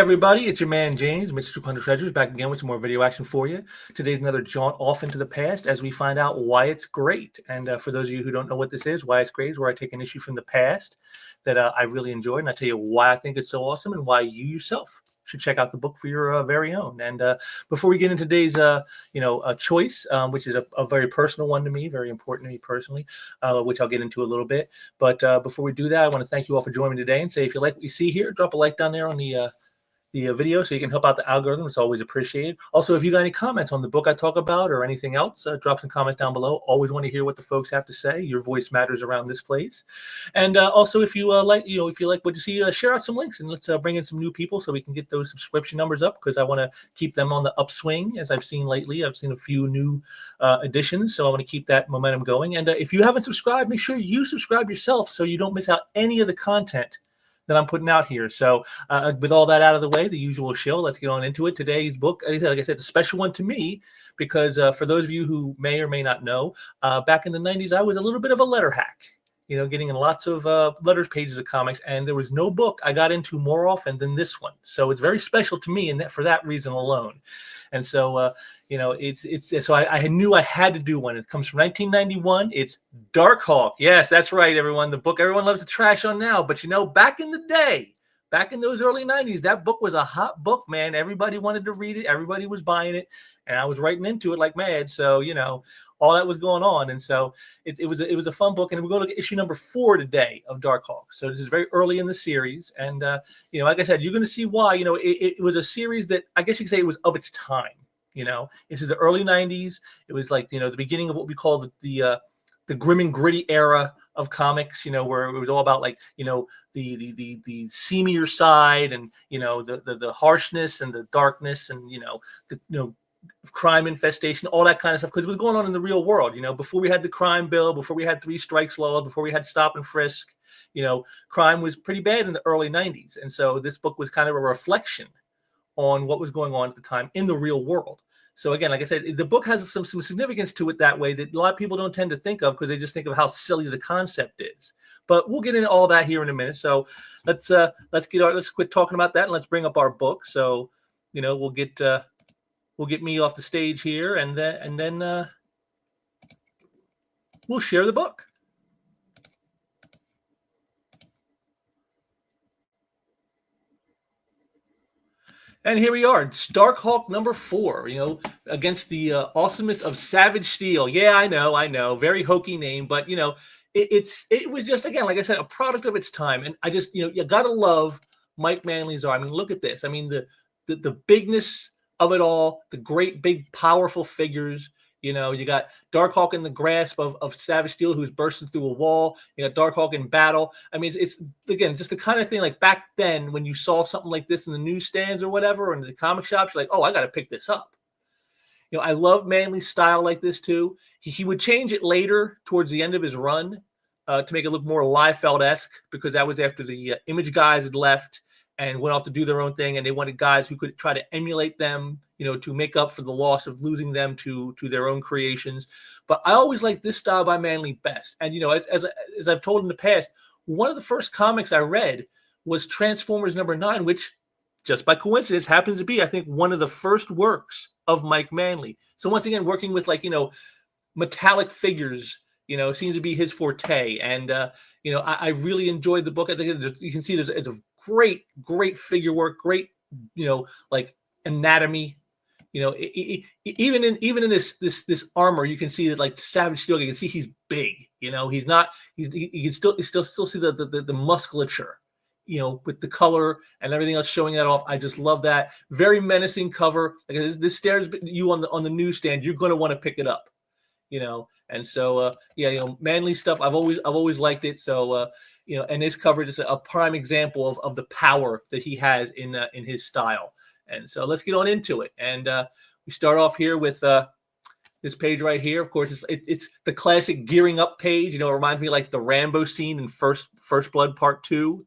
everybody, it's your man James, Mr. 200 Treasures, back again with some more video action for you. Today's another jaunt off into the past as we find out why it's great. And for those of you who don't know what this is, why it's great is where I take an issue from the past that I really enjoyed, and I tell you why I think it's so awesome and why you yourself should check out the book for your very own. And before we get into today's, choice, which is a very personal one to me, very important to me personally, which I'll get into a little bit. But before we do that, I want to thank you all for joining me today and say if you like what you see here, drop a like down there on the video so you can help out the algorithm. It's always appreciated. Also, if you got any comments on the book I talk about or anything else, drop some comments down below. Always want to hear what the folks have to say. Your voice matters around this place. And also, if you like what you see, share out some links and let's bring in some new people so we can get those subscription numbers up, because I want to keep them on the upswing. As I've seen lately, I've seen a few new additions, so I want to keep that momentum going. And if you haven't subscribed, make sure you subscribe yourself so you don't miss out any of the content that I'm putting out here. So with all that out of the way, the usual shill, let's get on into it. Today's book, like I said, it's a special one to me because for those of you who may or may not know, back in the 90s, I was a little bit of a letter hack, getting in lots of letters pages of comics, and there was no book I got into more often than this one. So it's very special to me, and that for that reason alone. And so, so I knew I had to do one. It comes from 1991. It's Darkhawk. Yes, that's right, everyone. The book everyone loves to trash on now. But, back in the day, back in those early 90s, that book was a hot book, man. Everybody wanted to read it. Everybody was buying it. And I was writing into it like mad. So, all that was going on. And so it was a fun book. And we're going to issue number 4 today of Darkhawk. So this is very early in the series. And, like I said, you're going to see why. It was a series that I guess you could say it was of its time. This is the early 90s. It was like, the beginning of what we call the grim and gritty era of comics, where it was all about like, the seamier side and, the harshness and the darkness and, the crime infestation, all that kind of stuff, because it was going on in the real world. Before we had the crime bill, before we had 3 strikes law, before we had stop and frisk, crime was pretty bad in the early 90s. And so this book was kind of a reflection on what was going on at the time in the real world. So again, like I said, the book has some significance to it that way that a lot of people don't tend to think of because they just think of how silly the concept is. But we'll get into all that here in a minute. So let's quit talking about that and let's bring up our book. So we'll get me off the stage here and then we'll share the book. And here we are, it's Darkhawk number 4, against the awesomeness of Savage Steel. Yeah, I know, very hokey name, but it was just, again, like I said, a product of its time. And I just, you gotta love Mike Manley's art. I mean, look at this. I mean, the bigness of it all, the great big powerful figures. You got Darkhawk in the grasp of Savage Steel, who's bursting through a wall. You got Darkhawk in battle. I mean, it's again just the kind of thing like back then when you saw something like this in the newsstands or whatever, or in the comic shops, you're like, oh, I got to pick this up. I love Manley's style like this too. He would change it later towards the end of his run to make it look more Liefeld-esque, because that was after the Image guys had left and went off to do their own thing, and they wanted guys who could try to emulate them, to make up for the loss of losing them to their own creations. But I always liked this style by Manley best. And, as I've told in the past, one of the first comics I read was Transformers #9, which just by coincidence happens to be, I think, one of the first works of Mike Manley. So once again, working with metallic figures, seems to be his forte. And, I really enjoyed the book. I think you can see it's a great figure work, great, anatomy. Even in this armor, you can see that like Savage Steel, you can see he's big. You can still see the musculature, with the color and everything else showing that off. I just love that. Very menacing cover. Like this stares you on the newsstand. You're going to want to pick it up. And so Manly stuff, I've always liked it. So and this cover is a prime example of the power that he has in his style. And so let's get on into it. And we start off here with this page right here. Of course, it's the classic gearing up page. It reminds me like the Rambo scene in First Blood Part 2.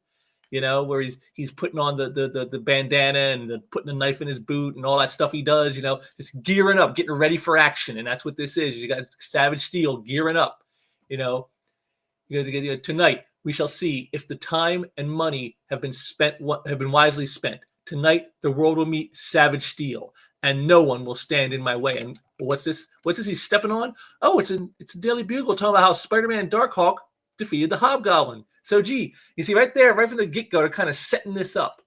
Where he's putting on the bandana and putting the knife in his boot and all that stuff he does, just gearing up, getting ready for action. And that's what this is. You got Savage Steel gearing up, tonight we shall see if the time and money have been wisely spent. Tonight, the world will meet savage steel, and no one will stand in my way. And what's this? What's this he's stepping on? Oh, it's a Daily Bugle talking about how Spider-Man and Darkhawk defeated the Hobgoblin. So, gee, you see right there, right from the get-go, they're kind of setting this up,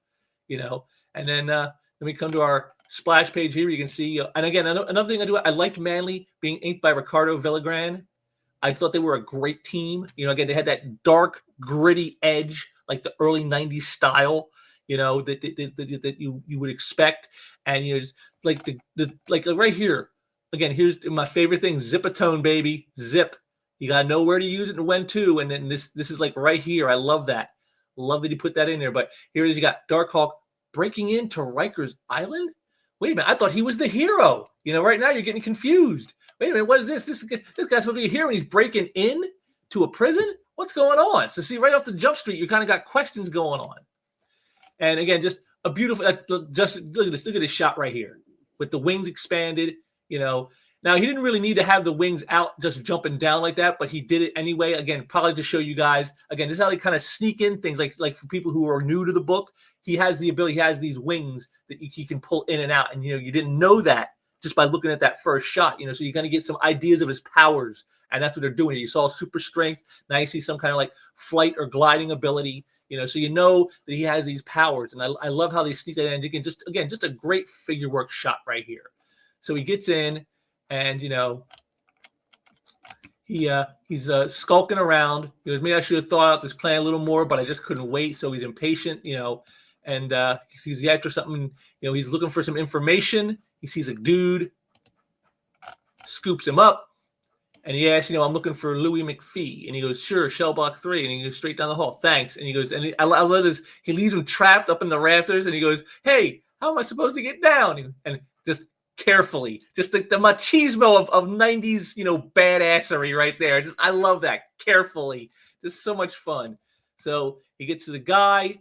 And then we come to our splash page here. You can see, and again, another thing I liked Manly being inked by Ricardo Villagrán. I thought they were a great team. Again, they had that dark, gritty edge, like the early '90s style. That you would expect, and just like like right here. Again, here's my favorite thing: Zip-a-tone, baby, zip. You gotta know where to use it and when to. And then this is like right here. I love that. Love that he put that in there. But here it is. You got Darkhawk breaking into Riker's Island. Wait a minute, I thought he was the hero. Right now you're getting confused. Wait a minute, what is this? This guy's supposed to be a hero and he's breaking in to a prison? What's going on? So see, right off the jump street, you kind of got questions going on. And again, just a beautiful, just look at this. Look at this shot right here with the wings expanded, Now, he didn't really need to have the wings out just jumping down like that, but he did it anyway. Again, probably to show you guys. Again, this is how they kind of sneak in things like for people who are new to the book. He has the ability, he has these wings that he can pull in and out. And, you didn't know that just by looking at that first shot, so you're going to get some ideas of his powers. And that's what they're doing. You saw super strength. Now you see some kind of like flight or gliding ability, so that he has these powers. And I love how they sneak that in. Again, just a great figure work shot right here. So he gets in. And he's skulking around. He goes, maybe I should have thought out this plan a little more, but I just couldn't wait. So he's impatient, and he's after something. He's looking for some information. He sees a dude, scoops him up, and he asks, I'm looking for Louis McPhee. And he goes, sure, Shell Block 3. And he goes straight down the hall. Thanks. And he goes, I love this. He leaves him trapped up in the rafters, and he goes, hey, how am I supposed to get down? And just carefully, just the machismo of 90s, badassery right there. I love that. Carefully. Just so much fun. So he gets to the guy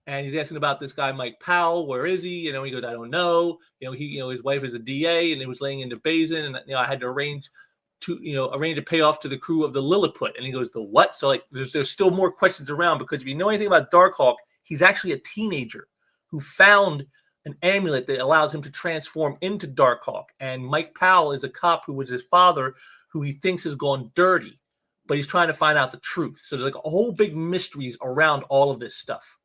and he's asking about this guy, Mike Powell. Where is he? He goes, I don't know. His wife is a DA and he was laying in the basin, and I had to arrange a payoff to the crew of the Lilliput. And he goes, the what? So like there's still more questions around, because if you know anything about Darkhawk, he's actually a teenager who found an amulet that allows him to transform into Darkhawk. And Mike Powell is a cop who was his father, who he thinks has gone dirty, but he's trying to find out the truth. So there's like a whole big mysteries around all of this stuff.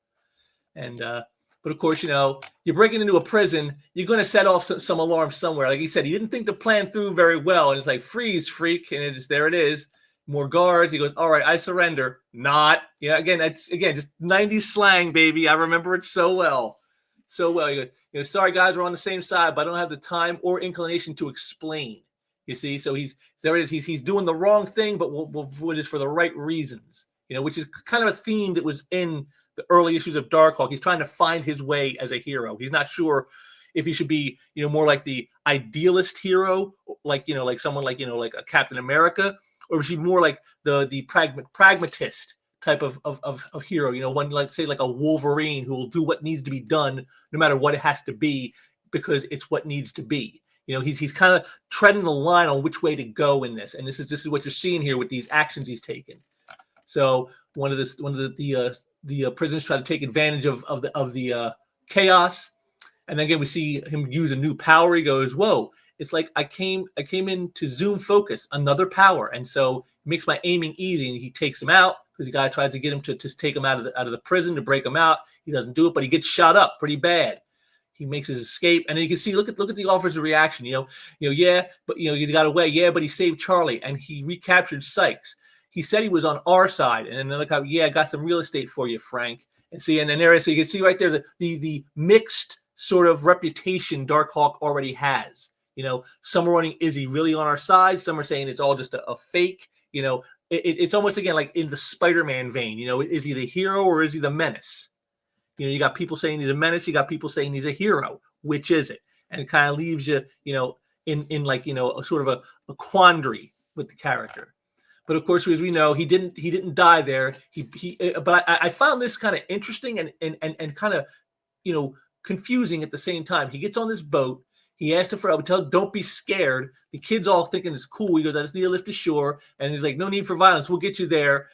And but of course, you're breaking into a prison, you're going to set off some alarm somewhere. Like he said, he didn't think the plan through very well. And it's like, freeze, freak. And there it is. More guards. He goes, all right, I surrender. Not. Again, that's just 90s slang, baby. I remember it so well. So well, you go, sorry guys, we're on the same side, but I don't have the time or inclination to explain. You see, so there it is. He's doing the wrong thing, but we'll do it for the right reasons. Which is kind of a theme that was in the early issues of Darkhawk. He's trying to find his way as a hero. He's not sure if he should be, more like the idealist hero, like someone like a Captain America, or is he more like the pragmatist type of hero, one like say like a Wolverine who will do what needs to be done no matter what it has to be, because it's what needs to be. He's kind of treading the line on which way to go in this, and this is what you're seeing here with these actions he's taken. So one of the prisoners try to take advantage of the chaos, and then again we see him use a new power. He goes, whoa, it's like I came in to zoom focus, another power, and so it makes my aiming easy. And he takes him out, because the guy tries to get him to take him out of the prison, to break him out. He doesn't do it, but he gets shot up pretty bad. He makes his escape, and then you can see, look at the officer's reaction. Yeah, but he got away. Yeah, but he saved Charlie, and he recaptured Sykes. He said he was on our side, and another cop, yeah, I got some real estate for you, Frank. And see, and then there is, so you can see right there the mixed sort of reputation Darkhawk already has. Some are running, is he really on our side? Some are saying it's all just a fake. It's almost, again, like in the Spider-Man vein. Is he the hero or is he the menace? You got people saying he's a menace. You got people saying he's a hero. Which is it? And it kind of leaves you, in like, a sort of a quandary with the character. But of course, as we know, he didn't die there. But I found this kind of interesting and kind of, confusing at the same time. He gets on this boat. He asked him for help. Don't be scared. The kid's all thinking it's cool. He goes, I just need to lift ashore. And he's like, no need for violence. We'll get you there,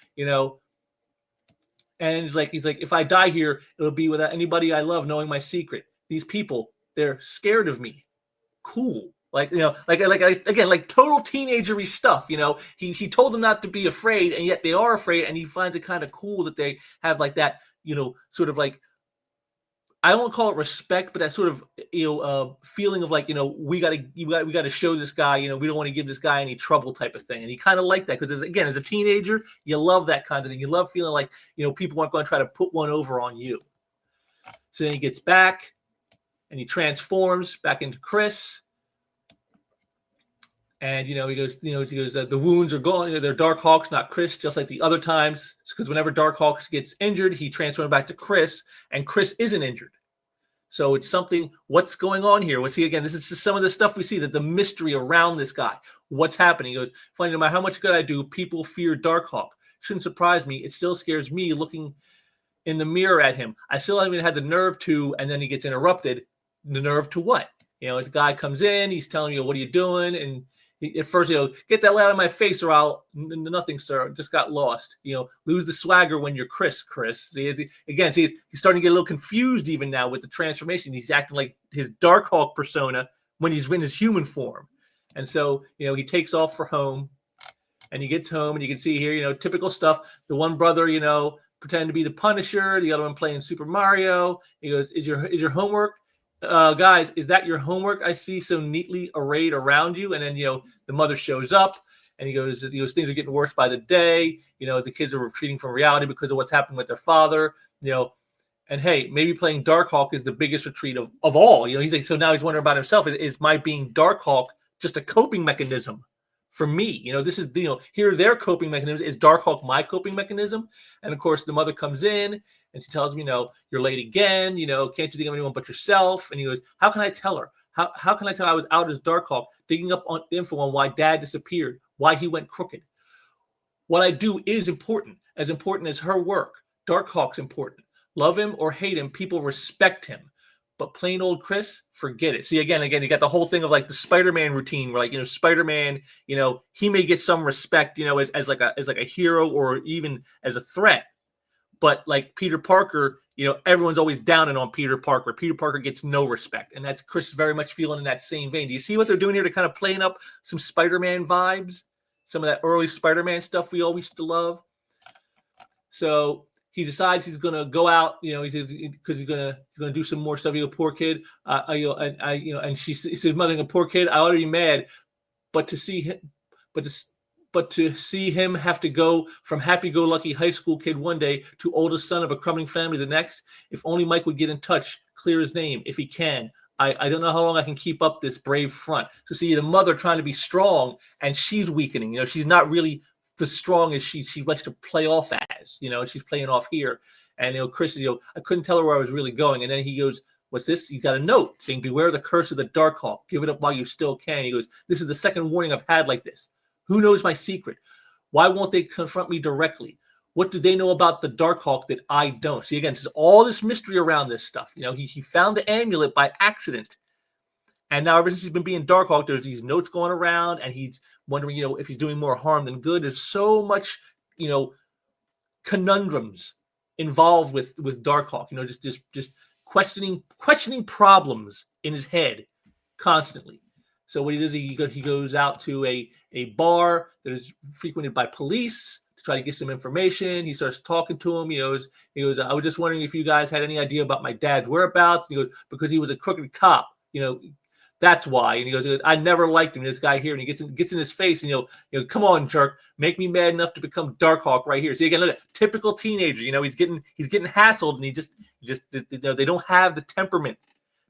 And he's like, if I die here, it'll be without anybody I love knowing my secret. These people, they're scared of me. Cool. Like, again, like total teenagery stuff. He told them not to be afraid, and yet they are afraid, and he finds it kind of cool that they have like that, sort of like, I don't call it respect, but that sort of feeling of like, we got to show this guy, we don't want to give this guy any trouble type of thing. And he kind of liked that because, again, as a teenager, you love that kind of thing. You love feeling like people aren't going to try to put one over on you. So then he gets back and he transforms back into Chris. And he goes, the wounds are gone. They're Darkhawks, not Chris, just like the other times. Because whenever Darkhawks gets injured, he transfers back to Chris, and Chris isn't injured. So it's something. What's going on here? What's he again? This is just some of the stuff we see, that the mystery around this guy. What's happening? He goes, funny, no matter how much good I do, people fear Darkhawk. Shouldn't surprise me. It still scares me looking in the mirror at him. I still haven't had the nerve to, and then he gets interrupted. The nerve to what? This guy comes in, he's telling you, what are you doing? And at first, get that out of my face or I'll, nothing, sir, just got lost. Lose the swagger when you're Chris. He's starting to get a little confused even now with the transformation. He's acting like his Darkhawk persona when he's in his human form. And so, he takes off for home, and he gets home, and you can see here, typical stuff. The one brother, pretending to be the Punisher, the other one playing Super Mario. He goes, is your homework? Guys, is that your homework I see so neatly arrayed around you? And then, the mother shows up, and he goes, things are getting worse by the day. The kids are retreating from reality because of what's happened with their father, and hey, maybe playing Darkhawk is the biggest retreat of all. He's like, so now he's wondering about himself. Is my being Darkhawk just a coping mechanism for me? This is, here their coping mechanism. Is Darkhawk my coping mechanism? And of course, the mother comes in and she tells him, you're late again. Can't you think of anyone but yourself? And he goes, how can I tell her? How can I tell I was out as Darkhawk, digging up on info on why Dad disappeared, why he went crooked? What I do is important as her work. Darkhawk's important. Love him or hate him, people respect him. But plain old Chris, forget it. See, again, you got the whole thing of like the Spider-Man routine where, like, Spider-Man, he may get some respect, as like a hero or even as a threat. But like Peter Parker, everyone's always downing on Peter Parker. Peter Parker gets no respect. And that's Chris very much feeling in that same vein. Do you see what they're doing here to kind of playing up some Spider-Man vibes? Some of that early Spider-Man stuff we always used to love. So he decides he's gonna go out, because he's gonna do some more stuff. Poor kid, and he says, "Mother, a poor kid. I ought to be mad, but to see him, but to see him have to go from happy-go-lucky high school kid one day to oldest son of a crumbling family the next. If only Mike would get in touch, clear his name if he can. I don't know how long I can keep up this brave front." So see the mother trying to be strong, and she's weakening. She's not really the strong as she likes to play off as. She's playing off here. And Chris is, I couldn't tell her where I was really going. And then he goes, "What's this?" He got a note saying, "Beware the curse of the Darkhawk. Give it up while you still can." He goes, "This is the second warning I've had like this. Who knows my secret? Why won't they confront me directly? What do they know about the Darkhawk that I don't?" See, again, this is all this mystery around this stuff. He found the amulet by accident. And now ever since he's been being Darkhawk, there's these notes going around, and he's wondering, if he's doing more harm than good. There's so much, conundrums involved with Darkhawk. Just questioning problems in his head constantly. So what he does, he goes out to a bar that is frequented by police to try to get some information. He starts talking to him. He goes, "I was just wondering if you guys had any idea about my dad's whereabouts." And he goes, "Because he was a crooked cop, that's why." And he goes, "I never liked him, this guy here." And he gets in his face, and "Come on, jerk, make me mad enough to become Darkhawk right here." So again, look at typical teenager. He's getting hassled, and he just they don't have the temperament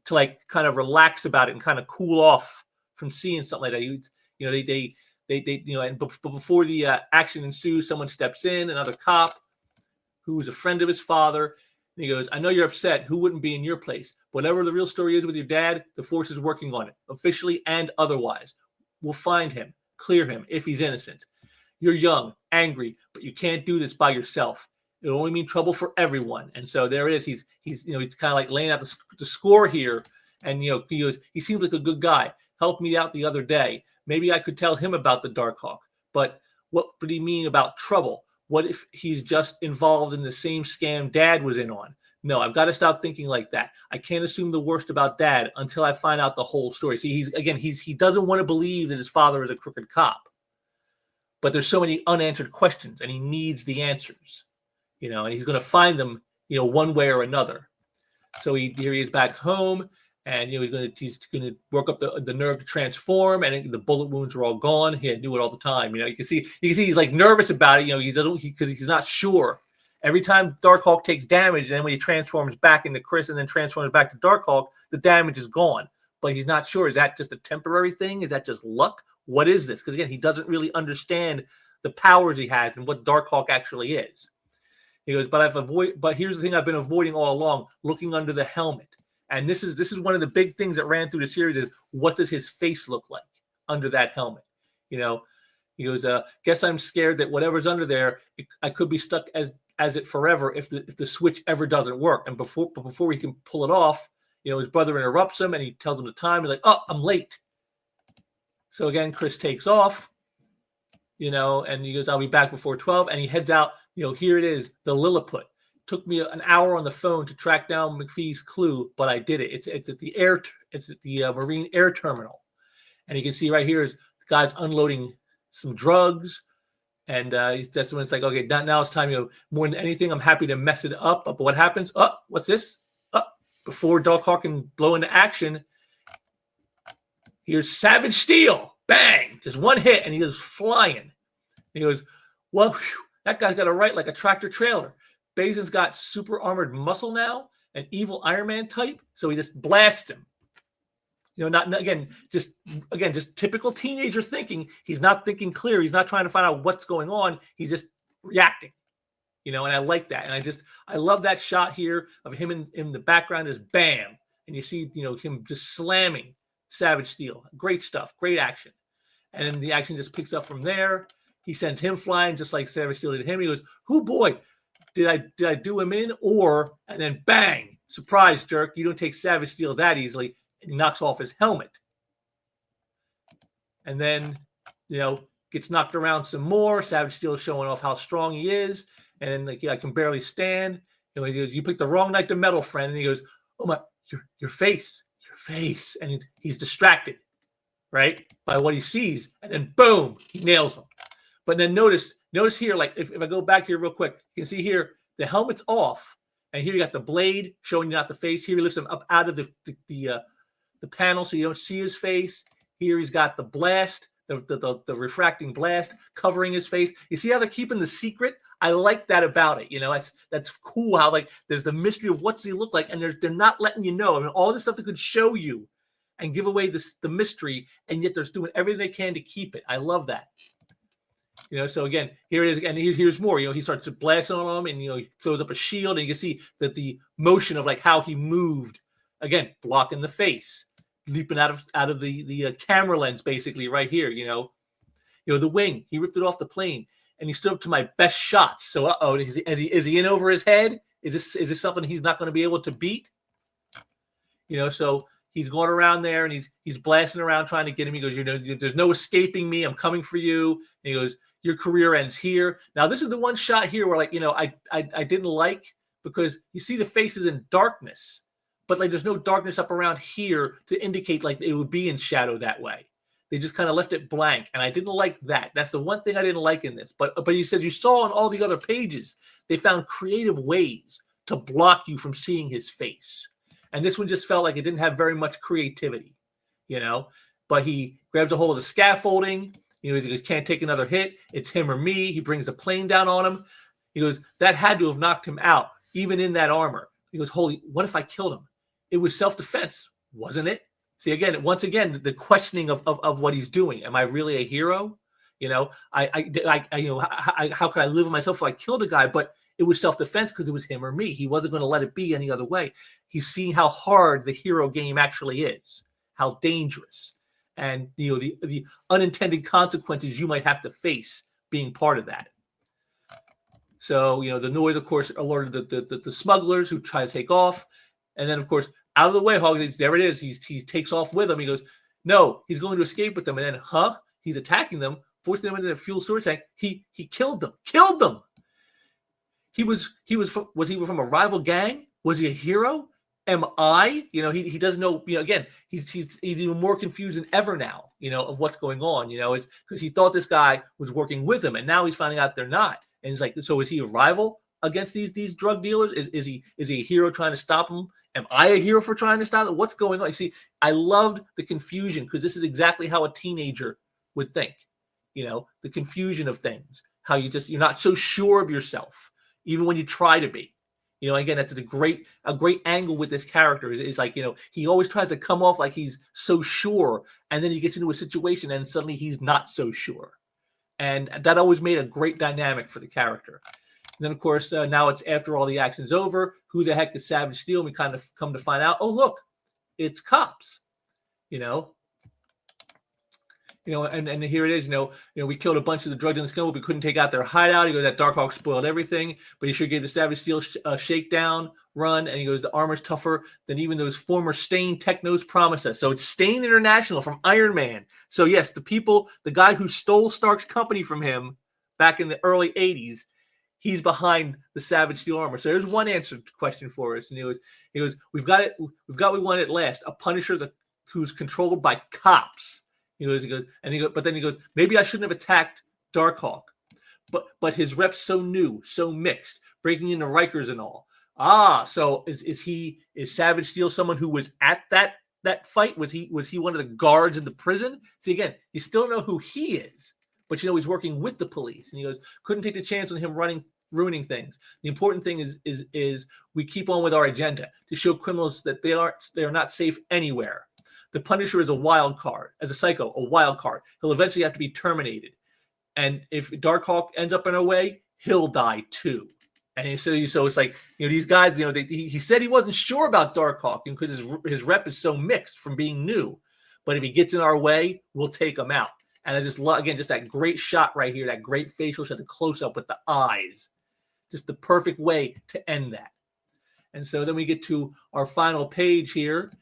to like kind of relax about it and kind of cool off from seeing something like that. And but before the action ensues, someone steps in, another cop who is a friend of his father. And he goes, "I know you're upset. Who wouldn't be in your place? Whatever the real story is with your dad, the force is working on it, officially and otherwise. We'll find him, clear him if he's innocent. You're young, angry, but you can't do this by yourself. It'll only mean trouble for everyone." And so there it is. He's kind of like laying out the score here. And he goes, "He seems like a good guy. Helped me out the other day. Maybe I could tell him about the Darkhawk. But what would he mean about trouble? What if he's just involved in the same scam Dad was in on? No, I've got to stop thinking like that. I can't assume the worst about Dad until I find out the whole story. See, he doesn't want to believe that his father is a crooked cop, but there's so many unanswered questions, and he needs the answers, and he's going to find them, one way or another. So here he is back home, and he's going to work up the nerve to transform, and the bullet wounds are all gone. He knew it all the time. You can see he's like nervous about it. Because he's not sure. Every time Darkhawk takes damage, and then when he transforms back into Chris and then transforms back to Darkhawk, the damage is gone. But he's not sure. Is that just a temporary thing? Is that just luck? What is this? Because again, he doesn't really understand the powers he has and what Darkhawk actually is. He goes, but here's the thing I've been avoiding all along: looking under the helmet. And this is one of the big things that ran through the series is, what does his face look like under that helmet? He goes, guess I'm scared that whatever's under there, I could be stuck as it forever if the switch ever doesn't work. And before he can pull it off, his brother interrupts him and he tells him the time. He's like, oh, I'm late. So again, Chris takes off, and he goes, I'll be back before 12. And he heads out, here it is, the Lilliput. Took me an hour on the phone to track down McPhee's clue, but I did it. It's at the Marine Air Terminal. And you can see right here is the guy's unloading some drugs. And that's when it's like, okay, now it's time, more than anything, I'm happy to mess it up. But what happens? Oh, what's this? Before Darkhawk can blow into action, here's Savage Steel. Bang! Just one hit, and he goes flying. He goes, well, whew, that guy's got to write like a tractor trailer. Basin's got super armored muscle now, an evil Iron Man type, so he just blasts him. Just typical teenager thinking. He's not thinking clear. He's not trying to find out what's going on. He's just reacting. And I like that. And I love that shot here of him in the background is bam. And you see, him just slamming Savage Steel. Great stuff. Great action. And then the action just picks up from there. He sends him flying just like Savage Steel did him. He goes, "Who boy, did I do him in?" And then bang, surprise jerk. You don't take Savage Steel that easily. And he knocks off his helmet. And then, gets knocked around some more. Savage Steel is showing off how strong he is. And then, I can barely stand. He goes, "You picked the wrong night to meddle, friend." And he goes, "Oh my, your face. And he's distracted, right, by what he sees. And then boom, he nails him. But then notice here, like if I go back here real quick, you can see here the helmet's off, and here you got the blade showing you not the face. Here he lifts him up out of the panel so you don't see his face. Here he's got the blast, the refracting blast covering his face. You see how they're keeping the secret? I like that about it. That's cool how like there's the mystery of what's he look like, and they're not letting you know. I mean, all this stuff that could show you and give away the mystery, and yet they're doing everything they can to keep it. I love that. So again, here it is, and here's more. He starts blasting on him, and he throws up a shield, and you can see that the motion of like how he moved, again, blocking the face, leaping out of the camera lens, basically right here. The wing, he ripped it off the plane, and he stood up to my best shots. So, is he in over his head? Is this something he's not going to be able to beat? So he's going around there, and he's blasting around trying to get him. He goes, there's no escaping me. I'm coming for you. And he goes, your career ends here. Now, this is the one shot here where, like, I didn't like, because you see the faces in darkness, but like there's no darkness up around here to indicate like it would be in shadow that way. They just kind of left it blank, and I didn't like that. That's the one thing I didn't like in this. But he says you saw on all the other pages, they found creative ways to block you from seeing his face. And this one just felt like it didn't have very much creativity, But he grabs a hold of the scaffolding. He goes, can't take another hit. It's him or me. He brings the plane down on him. He goes, that had to have knocked him out, even in that armor. He goes, what if I killed him? It was self-defense, wasn't it? See, once again, the questioning of what he's doing. Am I really a hero? How could I live with myself if I killed a guy? But it was self-defense because it was him or me. He wasn't going to let it be any other way. He's seeing how hard the hero game actually is, how dangerous, and the unintended consequences you might have to face being part of that. So the noise, of course, alerted the smugglers who try to take off, and then of course out of the way, Hawkins. There it is. He takes off with them. He goes, no, he's going to escape with them, and then he's attacking them, forcing them into the fuel storage tank. He killed them. Was he from a rival gang? Was he a hero? Am I? He doesn't know. Again, he's even more confused than ever now. Of what's going on. It's because he thought this guy was working with him, and now he's finding out they're not. And he's like, so is he a rival against these drug dealers? Is he a hero trying to stop them? Am I a hero for trying to stop them? What's going on? You see, I loved the confusion because this is exactly how a teenager would think. The confusion of things, how you're not so sure of yourself, even when you try to be. Again, that's a great angle with this character. Is like, he always tries to come off like he's so sure, and then he gets into a situation and suddenly he's not so sure. And that always made a great dynamic for the character. And then, of course, now it's after all the action's over. Who the heck is Savage Steel? And we kind of come to find out, oh, look, it's cops, and here it is, we killed a bunch of the drug dealers, but we couldn't take out their hideout. He goes, that Darkhawk spoiled everything, but he sure gave the Savage Steel shakedown run. And he goes, the armor's tougher than even those former Stain technos promised us. So it's Stain International from Iron Man. So yes, the guy who stole Stark's company from him back in the early 80s, he's behind the Savage Steel armor. So there's one answer question for us. And he goes, we've got it. We won at last. A Punisher who's controlled by cops. But then he goes, maybe I shouldn't have attacked Darkhawk. But his rep's so new, so mixed, breaking into Rikers and all. So is Savage Steel someone who was at that fight? Was he one of the guards in the prison? See, again, you still know who he is, but he's working with the police. And he goes, couldn't take the chance on him ruining things. The important thing is we keep on with our agenda to show criminals that they are not safe anywhere. The Punisher is a wild card, as a psycho, a wild card. He'll eventually have to be terminated. And if Darkhawk ends up in our way, he'll die too. And so it's like, these guys, he said he wasn't sure about Darkhawk because his rep is so mixed from being new. But if he gets in our way, we'll take him out. And I just love, again, just that great shot right here, that great facial shot, the close-up with the eyes. Just the perfect way to end that. And so then we get to our final page here.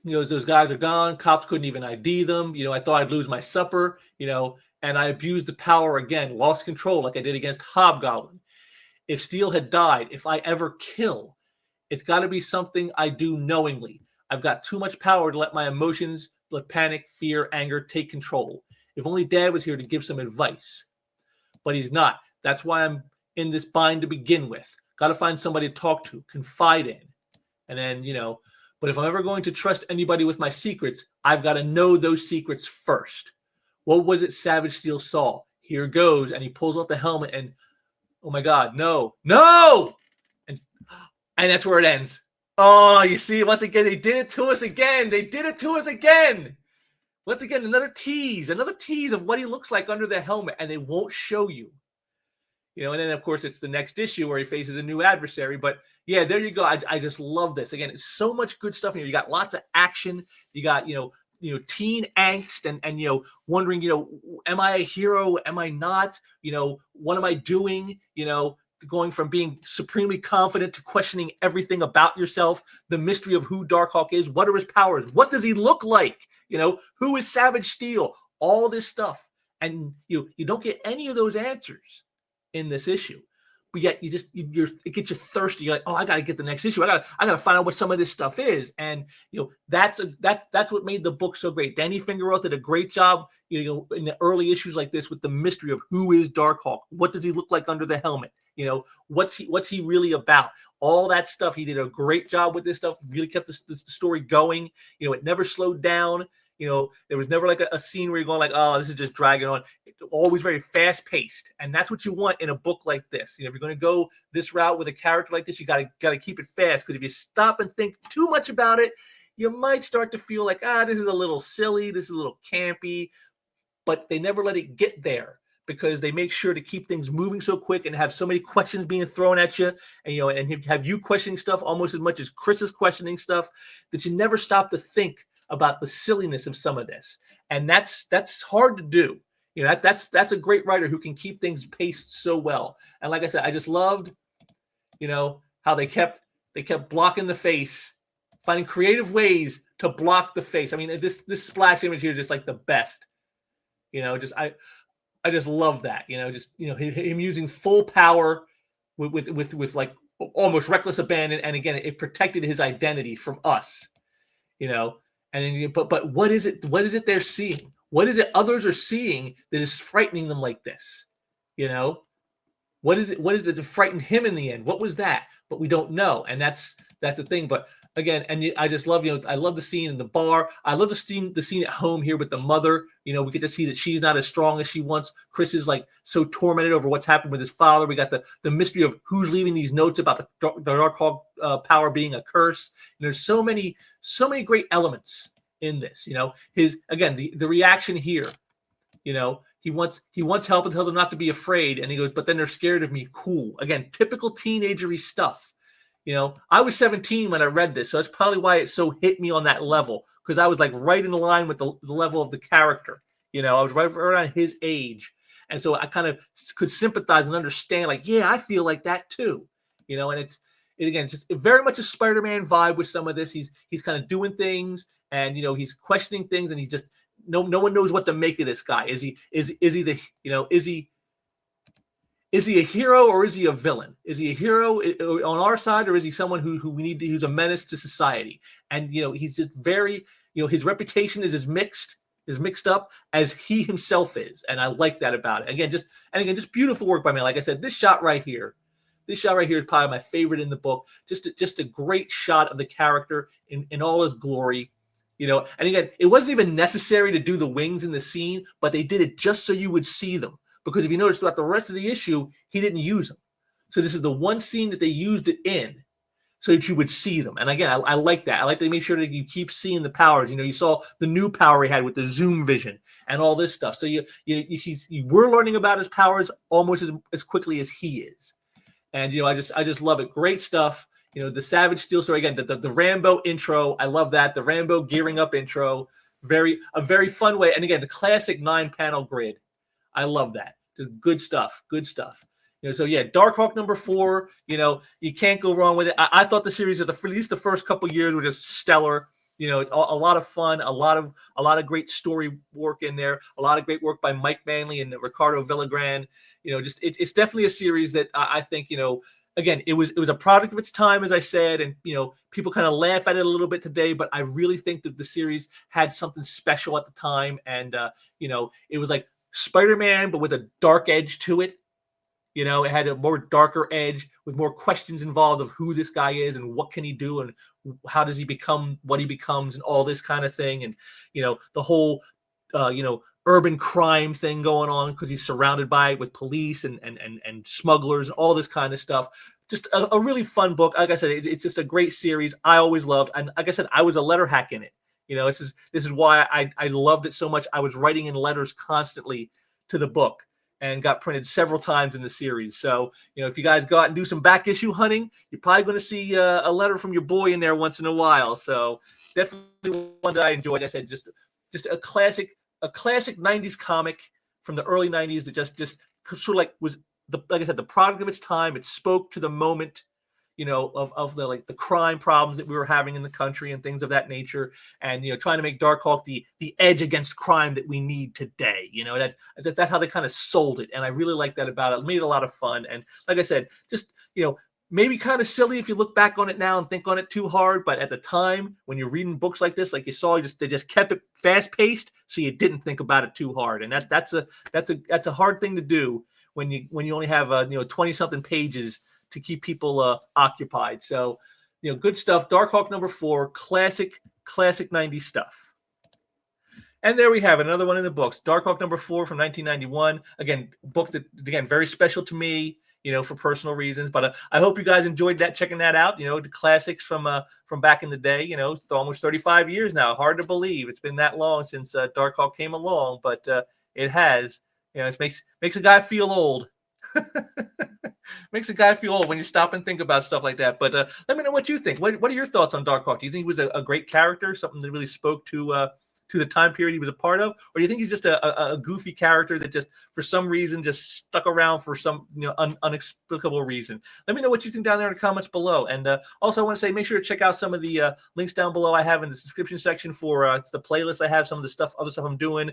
Those guys are gone. Cops couldn't even ID them. I thought I'd lose my supper, and I abused the power again, lost control like I did against Hobgoblin. If Steel had died, if I ever kill, it's got to be something I do knowingly. I've got too much power to let my emotions, let panic, fear, anger take control. If only Dad was here to give some advice. But he's not. That's why I'm in this bind to begin with. Got to find somebody to talk to, confide in. And then, but if I'm ever going to trust anybody with my secrets, I've got to know those secrets first. What was it Savage Steel saw? Here goes. And he pulls off the helmet and, oh my God, no. And that's where it ends. Oh, you see, once again, they did it to us again. Once again, another tease of what he looks like under the helmet, and they won't show you. And then, of course, it's the next issue where he faces a new adversary. But, yeah, there you go. I just love this. Again, it's so much good stuff in here. You got lots of action. You got, teen angst and wondering, am I a hero? Am I not? What am I doing? Going from being supremely confident to questioning everything about yourself, the mystery of who Darkhawk is, what are his powers, what does he look like, who is Savage Steel, all this stuff. And you don't get any of those answers in this issue, but yet it gets you thirsty. You're like, oh, I got to get the next issue. I got to find out what some of this stuff is. And that's what made the book so great. Danny Fingeroth did a great job, in the early issues like this with the mystery of who is Darkhawk, what does he look like under the helmet, what's he really about, all that stuff. He did a great job with this stuff. Really kept the story going. It never slowed down. There was never like a scene where you're going like, oh, this is just dragging on. Always very fast paced. And that's what you want in a book like this. If you're going to go this route with a character like this, you got to keep it fast. Because if you stop and think too much about it, you might start to feel like, this is a little silly. This is a little campy. But they never let it get there because they make sure to keep things moving so quick and have so many questions being thrown at you. And, and have you questioning stuff almost as much as Chris is questioning stuff, that you never stop to think about the silliness of some of this. And that's hard to do. That's a great writer who can keep things paced so well. And like I said, I just loved, how they kept blocking the face, finding creative ways to block the face. I mean, this splash image here is just like the best. I I just love that. Just him using full power with like almost reckless abandon, and again, it protected his identity from us. you know and then but what is it, they're seeing, what is it others are seeing that is frightening them like this? you know what is it that frightened him in the end? What was that? But we don't know, and that's the thing. But again, and I just love, I love the scene in the bar. I love the scene at home here with the mother. We get to see that she's not as strong as she wants. Chris is like so tormented over what's happened with his father. We got the mystery of who's leaving these notes about the Darkhawk power being a curse. And there's so many great elements in this. His, again, the reaction here. He wants help and tells them not to be afraid, and he goes, but then they're scared of me. Cool. Again, typical teenagery stuff. I was 17 when I read this, so that's probably why it so hit me on that level, because I was like right in line with the level of the character. I was right around his age, and so I kind of could sympathize and understand. Like, yeah, I feel like that too. And it's just very much a Spider-Man vibe with some of this. He's kind of doing things, and he's questioning things, and he's just no one knows what to make of this guy. Is he a hero, or is he a villain? Is he a hero on our side, or is he someone who we need to, who's a menace to society? And he's just very, his reputation is as mixed up as he himself is, and I like that about it. Again, just beautiful work by me. Like I said, this shot right here is probably my favorite in the book. Just a great shot of the character in all his glory. And again, it wasn't even necessary to do the wings in the scene, but they did it just so you would see them. Because if you notice, throughout the rest of the issue, he didn't use them. So this is the one scene that they used it in, so that you would see them. And again, I like that. I like to make sure that you keep seeing the powers. You saw the new power he had with the zoom vision and all this stuff. So you were learning about his powers almost as quickly as he is. And I just love it. Great stuff. The Savage Steel story, again, the Rambo intro, I love that. The Rambo gearing up intro, a very fun way. And again, the classic 9-panel grid, I love that. Just good stuff. So yeah, Darkhawk #4. You can't go wrong with it. I thought the series at least the first couple years were just stellar. It's a lot of fun, a lot of great story work in there, a lot of great work by Mike Manley and Ricardo Villagrán. It's definitely a series that I think, again, it was a product of its time, as I said, and people kind of laugh at it a little bit today, but I really think that the series had something special at the time, and it was like Spider-Man, but with a dark edge to it. It had a more darker edge with more questions involved of who this guy is and what can he do and how does he become what he becomes and all this kind of thing. And, the whole, urban crime thing going on because he's surrounded by it with police and smugglers and all this kind of stuff. Just a really fun book. Like I said, it's just a great series. I always loved. And like I said, I was a letter hack in it. This is why I loved it so much. I was writing in letters constantly to the book and got printed several times in the series. So, if you guys go out and do some back issue hunting, you're probably going to see a letter from your boy in there once in a while. So definitely one that I enjoyed. Like I said, just a classic 90s comic from the early 90s that just sort of like was like I said, the product of its time. It spoke to the moment, of the crime problems that we were having in the country and things of that nature, and trying to make Darkhawk the edge against crime that we need today. That's how they kind of sold it, and I really like that about it. It made it a lot of fun, and like I said, just maybe kind of silly if you look back on it now and think on it too hard, but at the time when you're reading books like this, like you saw, they just kept it fast paced, so you didn't think about it too hard, and that's a hard thing to do when you only have 20 something pages to keep people occupied. So, good stuff. Darkhawk #4, classic 90s stuff. And there we have it, another one in the books. Darkhawk #4 from 1991. Again, book that, again, very special to me, for personal reasons. But I hope you guys enjoyed checking that out. The classics from back in the day. It's almost 35 years now. Hard to believe it's been that long since Darkhawk came along, but it has. It makes a guy feel old. Makes a guy feel old when you stop and think about stuff like that. But let me know what you think. What are your thoughts on Darkhawk? Do you think he was a great character, something that really spoke to the time period he was a part of, or do you think he's just a goofy character that just for some reason just stuck around for some unexplicable reason? Let me know what you think down there in the comments below. And also, I want to say, make sure to check out some of the links down below I have in the description section for it's the playlist I have, some of the other stuff I'm doing.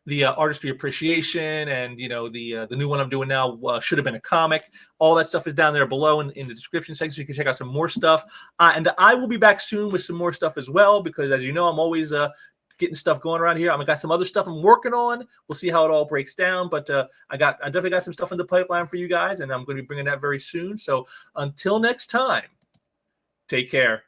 the artistry appreciation, and the new one I'm doing now should have been a comic. All that stuff is down there below in the description section, so you can check out some more stuff. And I will be back soon with some more stuff as well, because as you know, I'm always getting stuff going around here. I got some other stuff I'm working on. We'll see how it all breaks down, but I definitely got some stuff in the pipeline for you guys, and I'm going to be bringing that very soon. So until next time, take care.